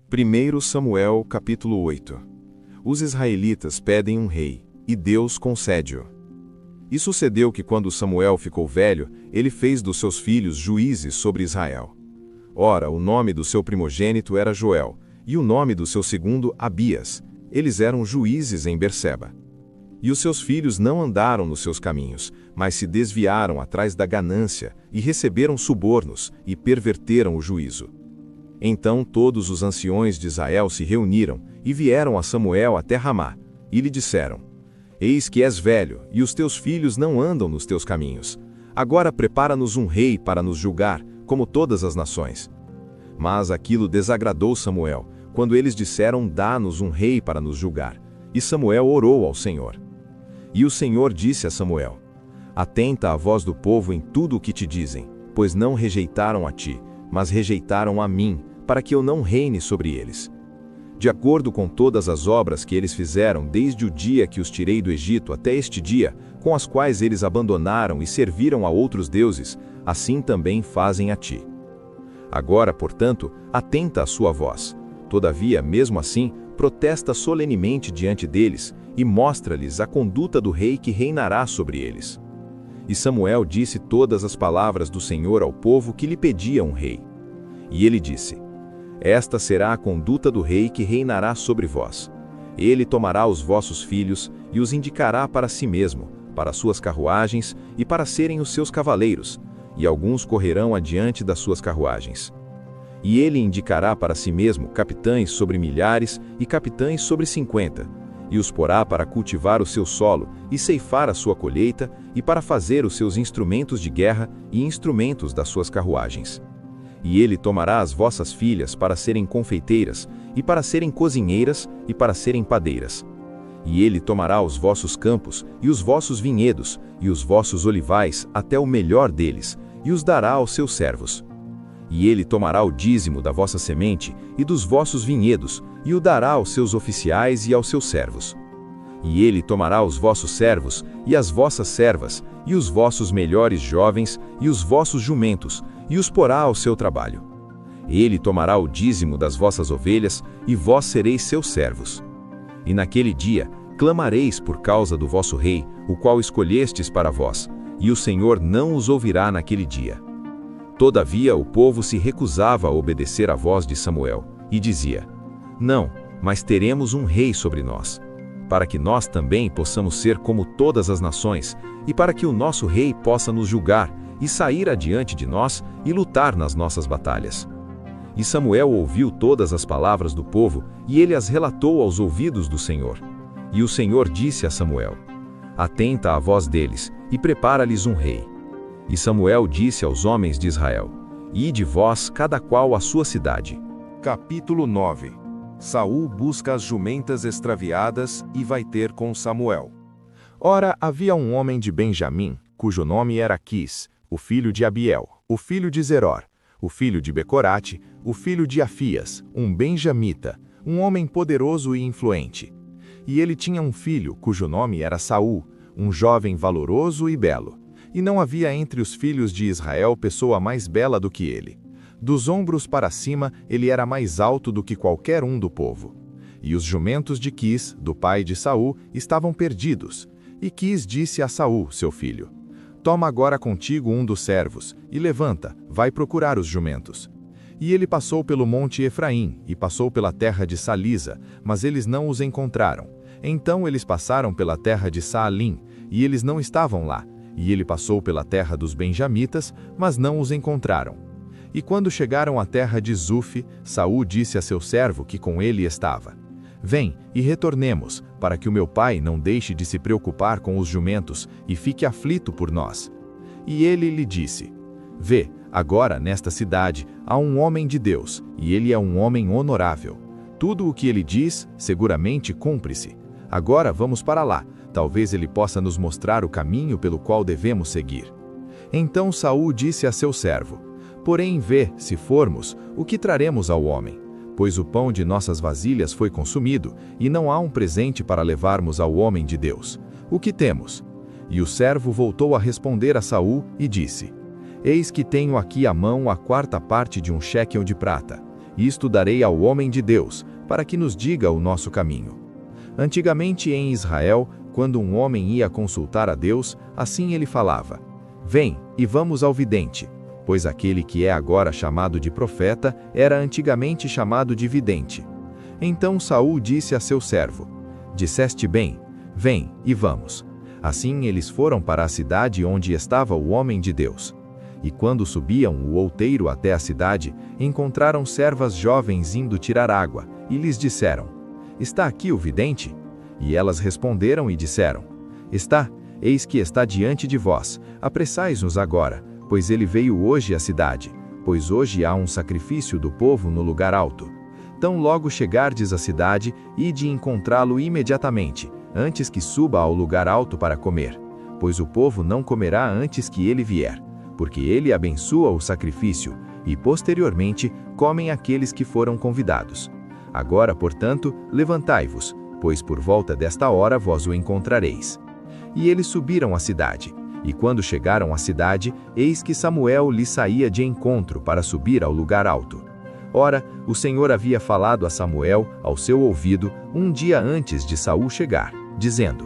1 Samuel, capítulo 8. Os israelitas pedem um rei, e Deus concede-o. E sucedeu que quando Samuel ficou velho, ele fez dos seus filhos juízes sobre Israel. Ora, o nome do seu primogênito era Joel, e o nome do seu segundo, Abias. Eles eram juízes em Berseba. E os seus filhos não andaram nos seus caminhos, mas se desviaram atrás da ganância, e receberam subornos, e perverteram o juízo. Então todos os anciões de Israel se reuniram, e vieram a Samuel até Ramá, e lhe disseram: Eis que és velho, e os teus filhos não andam nos teus caminhos. Agora prepara-nos um rei para nos julgar, como todas as nações. Mas aquilo desagradou Samuel, quando eles disseram: Dá-nos um rei para nos julgar. E Samuel orou ao Senhor. E o Senhor disse a Samuel: Atenta à voz do povo em tudo o que te dizem, pois não rejeitaram a ti, mas rejeitaram a mim, para que eu não reine sobre eles. De acordo com todas as obras que eles fizeram desde o dia que os tirei do Egito até este dia, com as quais eles abandonaram e serviram a outros deuses, assim também fazem a ti. Agora, portanto, atenta à sua voz. Todavia, mesmo assim, protesta solenemente diante deles e mostra-lhes a conduta do rei que reinará sobre eles. E Samuel disse todas as palavras do Senhor ao povo que lhe pedia um rei. E ele disse: Esta será a conduta do rei que reinará sobre vós. Ele tomará os vossos filhos e os indicará para si mesmo, para suas carruagens e para serem os seus cavaleiros, e alguns correrão adiante das suas carruagens. E ele indicará para si mesmo capitães sobre milhares e capitães sobre 50, e os porá para cultivar o seu solo e ceifar a sua colheita, e para fazer os seus instrumentos de guerra e instrumentos das suas carruagens. E ele tomará as vossas filhas para serem confeiteiras, e para serem cozinheiras, e para serem padeiras. E ele tomará os vossos campos, e os vossos vinhedos, e os vossos olivais, até o melhor deles, e os dará aos seus servos. E ele tomará o dízimo da vossa semente, e dos vossos vinhedos, e o dará aos seus oficiais e aos seus servos. E ele tomará os vossos servos, e as vossas servas, e os vossos melhores jovens, e os vossos jumentos, e os porá ao seu trabalho. Ele tomará o dízimo das vossas ovelhas, e vós sereis seus servos. E naquele dia clamareis por causa do vosso rei, o qual escolhestes para vós, e o Senhor não os ouvirá naquele dia. Todavia o povo se recusava a obedecer à voz de Samuel, e dizia: Não, mas teremos um rei sobre nós, para que nós também possamos ser como todas as nações, e para que o nosso rei possa nos julgar, e sair adiante de nós, e lutar nas nossas batalhas. E Samuel ouviu todas as palavras do povo, e ele as relatou aos ouvidos do Senhor. E o Senhor disse a Samuel: Atenta à voz deles, e prepara-lhes um rei. E Samuel disse aos homens de Israel: Ide vós, cada qual à sua cidade. Capítulo 9. Saul busca as jumentas extraviadas e vai ter com Samuel. Ora, havia um homem de Benjamim, cujo nome era Quis, o filho de Abiel, o filho de Zeror, o filho de Becorate, o filho de Afias, um benjamita, um homem poderoso e influente. E ele tinha um filho, cujo nome era Saul, um jovem valoroso e belo. E não havia entre os filhos de Israel pessoa mais bela do que ele. Dos ombros para cima, ele era mais alto do que qualquer um do povo. E os jumentos de Quis, do pai de Saul, estavam perdidos. E Quis disse a Saul, seu filho: Toma agora contigo um dos servos, e levanta, vai procurar os jumentos. E ele passou pelo monte Efraim, e passou pela terra de Salisa, mas eles não os encontraram. Então eles passaram pela terra de Saalim, e eles não estavam lá. E ele passou pela terra dos benjamitas, mas não os encontraram. E quando chegaram à terra de Zufi, Saul disse a seu servo que com ele estava: Vem e retornemos, para que o meu pai não deixe de se preocupar com os jumentos e fique aflito por nós. E ele lhe disse: Vê, agora nesta cidade há um homem de Deus, e ele é um homem honorável. Tudo o que ele diz, seguramente cumpre-se. Agora vamos para lá. Talvez ele possa nos mostrar o caminho pelo qual devemos seguir. Então Saul disse a seu servo: Porém vê, se formos, o que traremos ao homem, pois o pão de nossas vasilhas foi consumido, e não há um presente para levarmos ao homem de Deus. O que temos? E o servo voltou a responder a Saul e disse: Eis que tenho aqui à mão a quarta parte de um shekel de prata. Isto darei ao homem de Deus, para que nos diga o nosso caminho. Antigamente em Israel, quando um homem ia consultar a Deus, assim ele falava: Vem, e vamos ao vidente. Pois aquele que é agora chamado de profeta, era antigamente chamado de vidente. Então Saul disse a seu servo: Disseste bem, vem, e vamos. Assim eles foram para a cidade onde estava o homem de Deus. E quando subiam o outeiro até a cidade, encontraram servas jovens indo tirar água, e lhes disseram: Está aqui o vidente? E elas responderam e disseram: Está, eis que está diante de vós, apressais-nos agora, pois ele veio hoje à cidade, pois hoje há um sacrifício do povo no lugar alto. Tão logo chegardes à cidade, ide encontrá-lo imediatamente, antes que suba ao lugar alto para comer, pois o povo não comerá antes que ele vier, porque ele abençoa o sacrifício, e posteriormente comem aqueles que foram convidados. Agora, portanto, levantai-vos, pois por volta desta hora vós o encontrareis. E eles subiram à cidade, e quando chegaram à cidade, eis que Samuel lhes saía de encontro para subir ao lugar alto. Ora, o Senhor havia falado a Samuel ao seu ouvido um dia antes de Saul chegar, dizendo: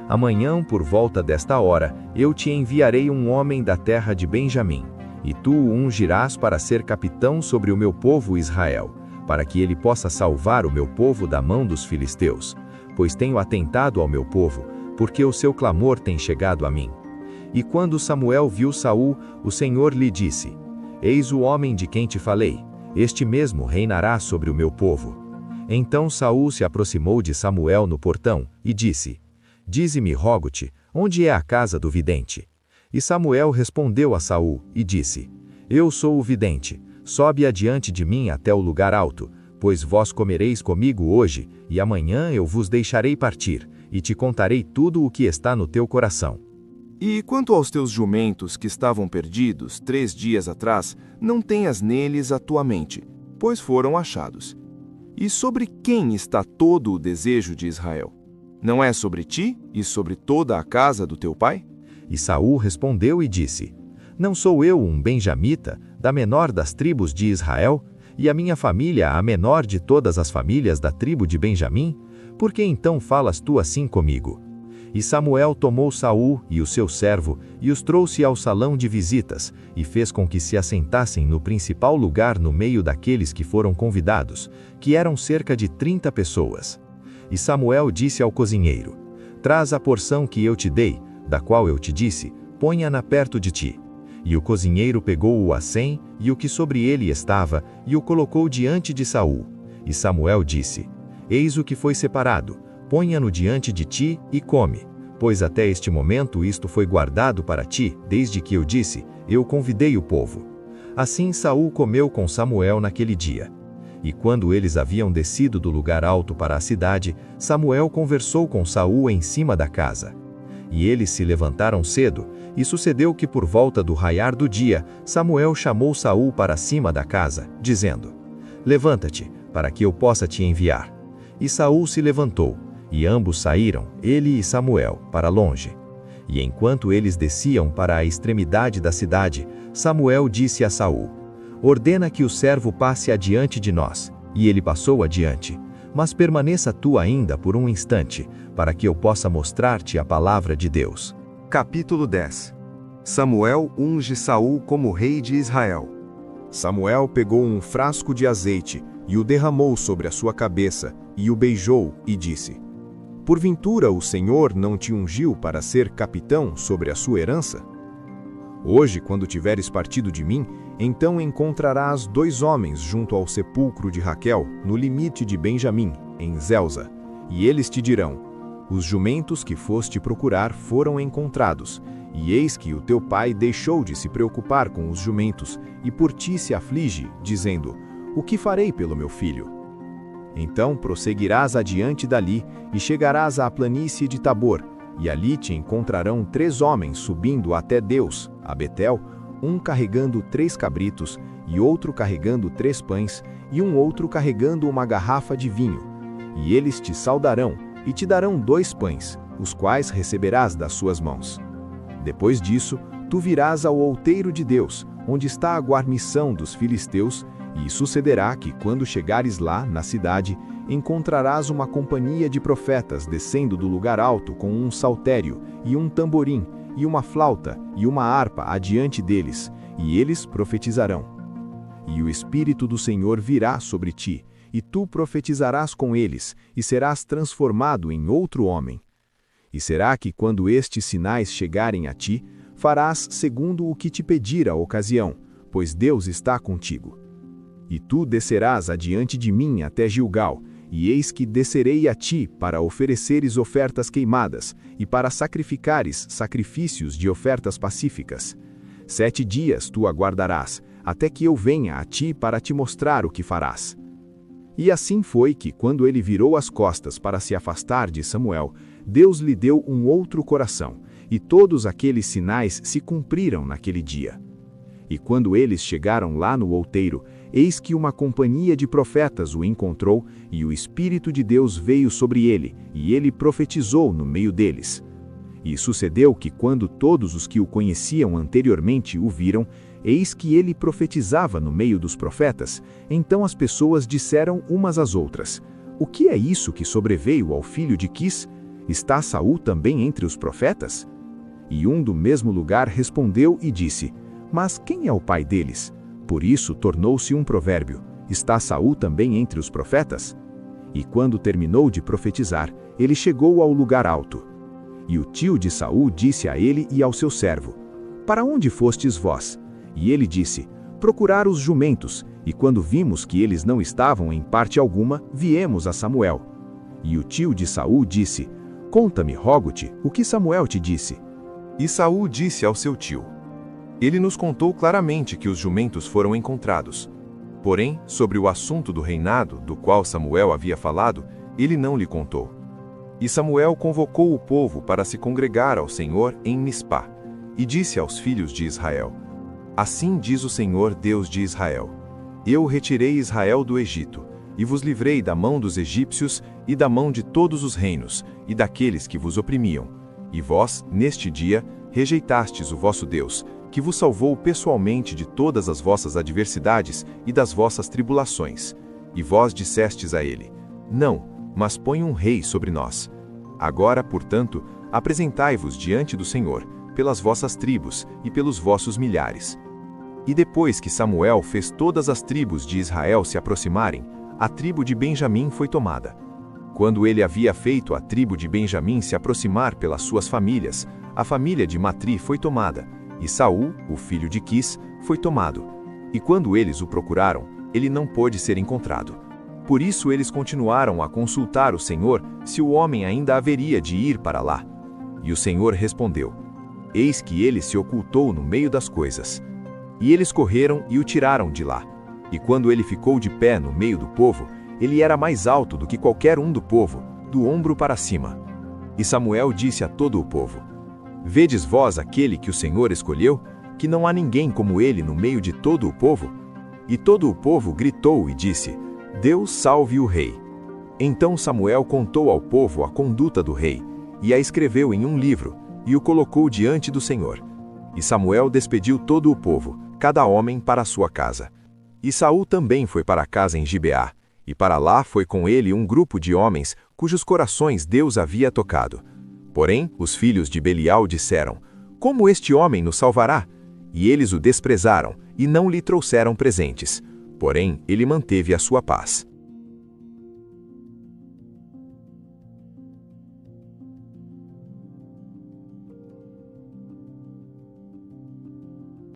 Amanhã, por volta desta hora, eu te enviarei um homem da terra de Benjamim, e tu o ungirás para ser capitão sobre o meu povo Israel, para que ele possa salvar o meu povo da mão dos filisteus, pois tenho atentado ao meu povo, porque o seu clamor tem chegado a mim. E quando Samuel viu Saul, o Senhor lhe disse: Eis o homem de quem te falei, este mesmo reinará sobre o meu povo. Então Saul se aproximou de Samuel no portão, e disse: Dize-me, rogo-te, onde é a casa do vidente? E Samuel respondeu a Saul, e disse: Eu sou o vidente, sobe adiante de mim até o lugar alto, pois vós comereis comigo hoje, e amanhã eu vos deixarei partir, e te contarei tudo o que está no teu coração. E quanto aos teus jumentos que estavam perdidos 3 dias atrás, não tenhas neles a tua mente, pois foram achados. E sobre quem está todo o desejo de Israel? Não é sobre ti e sobre toda a casa do teu pai? E Saul respondeu e disse: Não sou eu um benjamita, da menor das tribos de Israel, e a minha família a menor de todas as famílias da tribo de Benjamim? Por que então falas tu assim comigo? E Samuel tomou Saul e o seu servo, e os trouxe ao salão de visitas, e fez com que se assentassem no principal lugar no meio daqueles que foram convidados, que eram cerca de 30 pessoas. E Samuel disse ao cozinheiro: Traz a porção que eu te dei, da qual eu te disse, ponha-na perto de ti. E o cozinheiro pegou o acém, e o que sobre ele estava, e o colocou diante de Saul. E Samuel disse: Eis o que foi separado, ponha-no diante de ti e come, pois até este momento isto foi guardado para ti, desde que eu disse, eu convidei o povo. Assim Saul comeu com Samuel naquele dia. E quando eles haviam descido do lugar alto para a cidade, Samuel conversou com Saul em cima da casa. E eles se levantaram cedo, e sucedeu que por volta do raiar do dia, Samuel chamou Saul para cima da casa, dizendo: Levanta-te, para que eu possa te enviar. E Saul se levantou, e ambos saíram, ele e Samuel, para longe. E enquanto eles desciam para a extremidade da cidade, Samuel disse a Saul: Ordena que o servo passe adiante de nós. E ele passou adiante. Mas permaneça tu ainda por um instante, para que eu possa mostrar-te a palavra de Deus. Capítulo 10. Samuel unge Saul como rei de Israel. Samuel pegou um frasco de azeite e o derramou sobre a sua cabeça, e o beijou, e disse: Porventura o Senhor não te ungiu para ser capitão sobre a sua herança? Hoje, quando tiveres partido de mim, então encontrarás 2 homens junto ao sepulcro de Raquel, no limite de Benjamim, em Zelza, e eles te dirão: Os jumentos que foste procurar foram encontrados, e eis que o teu pai deixou de se preocupar com os jumentos, e por ti se aflige, dizendo: O que farei pelo meu filho? Então prosseguirás adiante dali, e chegarás à planície de Tabor, e ali te encontrarão 3 homens subindo até Deus, a Betel, um carregando 3 cabritos, e outro carregando 3 pães, e um outro carregando uma garrafa de vinho. E eles te saudarão, e te darão 2 pães, os quais receberás das suas mãos. Depois disso, tu virás ao outeiro de Deus, onde está a guarnição dos filisteus, E sucederá que, quando chegares lá, na cidade, encontrarás uma companhia de profetas descendo do lugar alto com um saltério, e um tamborim, e uma flauta, e uma harpa adiante deles, e eles profetizarão. E o Espírito do Senhor virá sobre ti, e tu profetizarás com eles, e serás transformado em outro homem. E será que, quando estes sinais chegarem a ti, farás segundo o que te pedir a ocasião, pois Deus está contigo. E tu descerás adiante de mim até Gilgal, e eis que descerei a ti para ofereceres ofertas queimadas, e para sacrificares sacrifícios de ofertas pacíficas. 7 dias tu aguardarás, até que eu venha a ti para te mostrar o que farás. E assim foi que, quando ele virou as costas para se afastar de Samuel, Deus lhe deu um outro coração, e todos aqueles sinais se cumpriram naquele dia. E quando eles chegaram lá no outeiro, eis que uma companhia de profetas o encontrou, e o Espírito de Deus veio sobre ele, e ele profetizou no meio deles. E sucedeu que, quando todos os que o conheciam anteriormente o viram, eis que ele profetizava no meio dos profetas, então as pessoas disseram umas às outras: O que é isso que sobreveio ao filho de Quis? Está Saul também entre os profetas? E um do mesmo lugar respondeu e disse: Mas quem é o pai deles? Por isso tornou-se um provérbio: Está Saul também entre os profetas? E quando terminou de profetizar, ele chegou ao lugar alto. E o tio de Saul disse a ele e ao seu servo: Para onde fostes vós? E ele disse: Procurar os jumentos, e quando vimos que eles não estavam em parte alguma, viemos a Samuel. E o tio de Saul disse: Conta-me, rogo-te, o que Samuel te disse. E Saul disse ao seu tio: Ele nos contou claramente que os jumentos foram encontrados. Porém, sobre o assunto do reinado, do qual Samuel havia falado, ele não lhe contou. E Samuel convocou o povo para se congregar ao Senhor em Mispá, e disse aos filhos de Israel: Assim diz o Senhor, Deus de Israel: Eu retirei Israel do Egito, e vos livrei da mão dos egípcios e da mão de todos os reinos, e daqueles que vos oprimiam. E vós, neste dia, rejeitastes o vosso Deus, que vos salvou pessoalmente de todas as vossas adversidades e das vossas tribulações. E vós dissestes a ele: Não, mas põe um rei sobre nós. Agora, portanto, apresentai-vos diante do Senhor, pelas vossas tribos e pelos vossos milhares. E depois que Samuel fez todas as tribos de Israel se aproximarem, a tribo de Benjamim foi tomada. Quando ele havia feito a tribo de Benjamim se aproximar pelas suas famílias, a família de Matri foi tomada, e Saul, o filho de Quis, foi tomado. E quando eles o procuraram, ele não pôde ser encontrado. Por isso eles continuaram a consultar o Senhor se o homem ainda haveria de ir para lá. E o Senhor respondeu: Eis que ele se ocultou no meio das coisas. E eles correram e o tiraram de lá. E quando ele ficou de pé no meio do povo, ele era mais alto do que qualquer um do povo, do ombro para cima. E Samuel disse a todo o povo: Vedes vós aquele que o Senhor escolheu, que não há ninguém como ele no meio de todo o povo? E todo o povo gritou e disse: Deus salve o rei. Então Samuel contou ao povo a conduta do rei, e a escreveu em um livro, e o colocou diante do Senhor. E Samuel despediu todo o povo, cada homem para a sua casa. E Saul também foi para casa em Gibeá, e para lá foi com ele um grupo de homens, cujos corações Deus havia tocado. Porém, os filhos de Belial disseram: Como este homem nos salvará? E eles o desprezaram, e não lhe trouxeram presentes. Porém, ele manteve a sua paz.